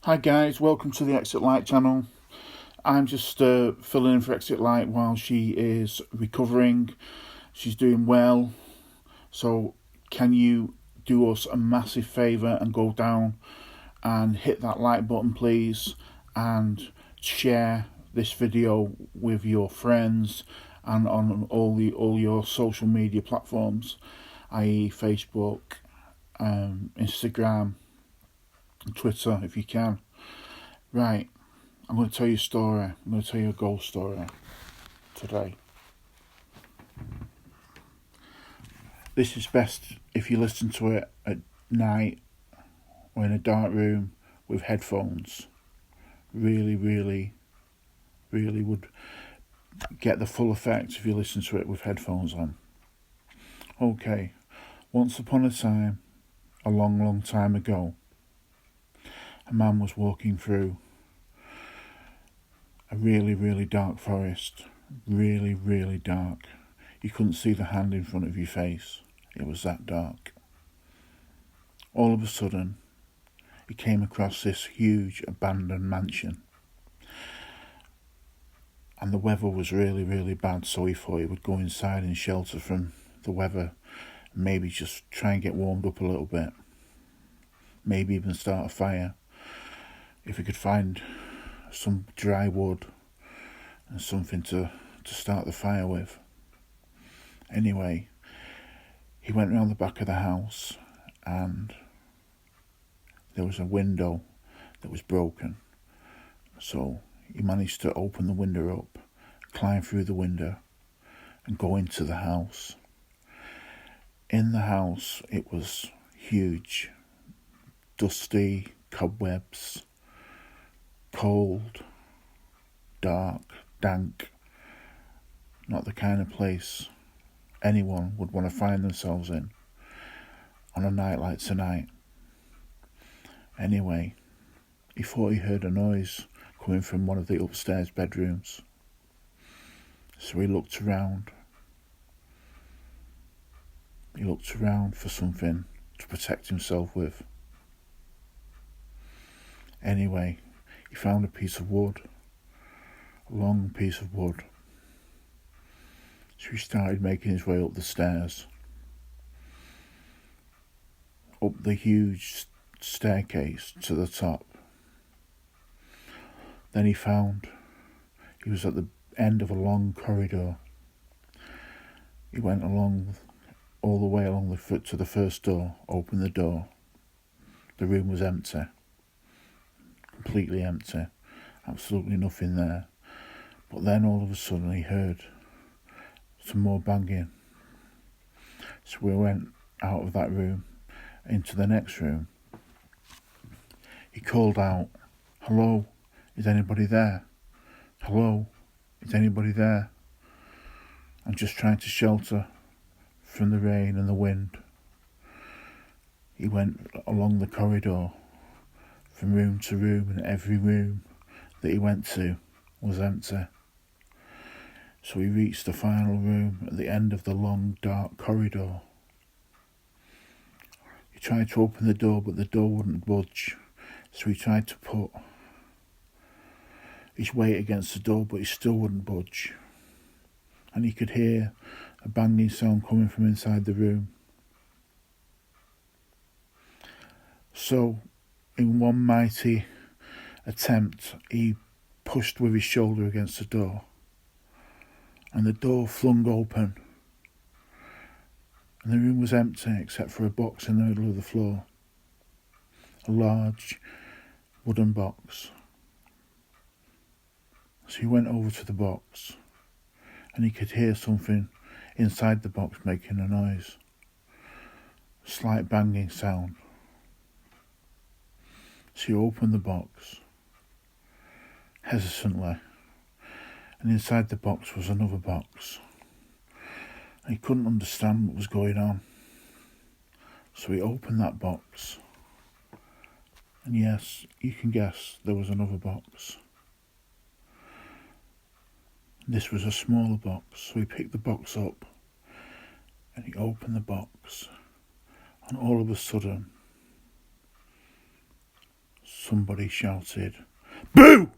Hi guys, welcome to the Exit Light channel. I'm just filling in for Exit Light while she is recovering. She's doing well, so can you do us a massive favour and go down and hit that like button please, and share this video with your friends and on all your social media platforms, i.e. Facebook, Instagram, and Twitter if you can. Right, I'm going to tell you a story. I'm going to tell you a ghost story today. This is best if you listen to it at night or in a dark room with headphones. Really, really, really would get the full effect if you listen to it with headphones on. Okay, once upon a time, a long, long time ago, a man was walking through a really, really dark forest. Really, really dark. You couldn't see the hand in front of your face. It was that dark. All of a sudden, he came across this huge abandoned mansion. And the weather was really, really bad, so he thought he would go inside and shelter from the weather. Maybe just try and get warmed up a little bit. Maybe even start a fire. If he could find some dry wood and something to start the fire with. Anyway, he went round the back of the house and there was a window that was broken. So he managed to open the window up, climb through the window and go into the house. In the house, it was huge, dusty, cobwebs, cold, dark, dank. Not the kind of place anyone would want to find themselves in on a night like tonight. Anyway, he thought he heard a noise coming from one of the upstairs bedrooms. So he looked around. He looked around for something to protect himself with. Anyway, he found a piece of wood, a long piece of wood. So he started making his way up the stairs, up the huge staircase to the top. Then he was at the end of a long corridor. He went all the way along to the first door, opened the door. The room was empty, completely empty, absolutely nothing there. But then all of a sudden he heard some more banging. So we went out of that room into the next room. He called out, "Hello, is anybody there? Hello, is anybody there?" I'm just trying to shelter from the rain and the wind. He went along the corridor from room to room, and every room that he went to was empty. So he reached the final room at the end of the long dark corridor. He tried to open the door, but the door wouldn't budge. So he tried to put his weight against the door, but it still wouldn't budge. And he could hear a banging sound coming from inside the room. So, in one mighty attempt, he pushed with his shoulder against the door, and the door flung open, and the room was empty except for a box in the middle of the floor, a large wooden box. So he went over to the box, and he could hear something inside the box making a noise, a slight banging sound. So he opened the box hesitantly, and inside the box was another box. And he couldn't understand what was going on. So he opened that box, and yes, you can guess there was another box. This was a smaller box, so he picked the box up and he opened the box, and all of a sudden Somebody shouted, "Boo!"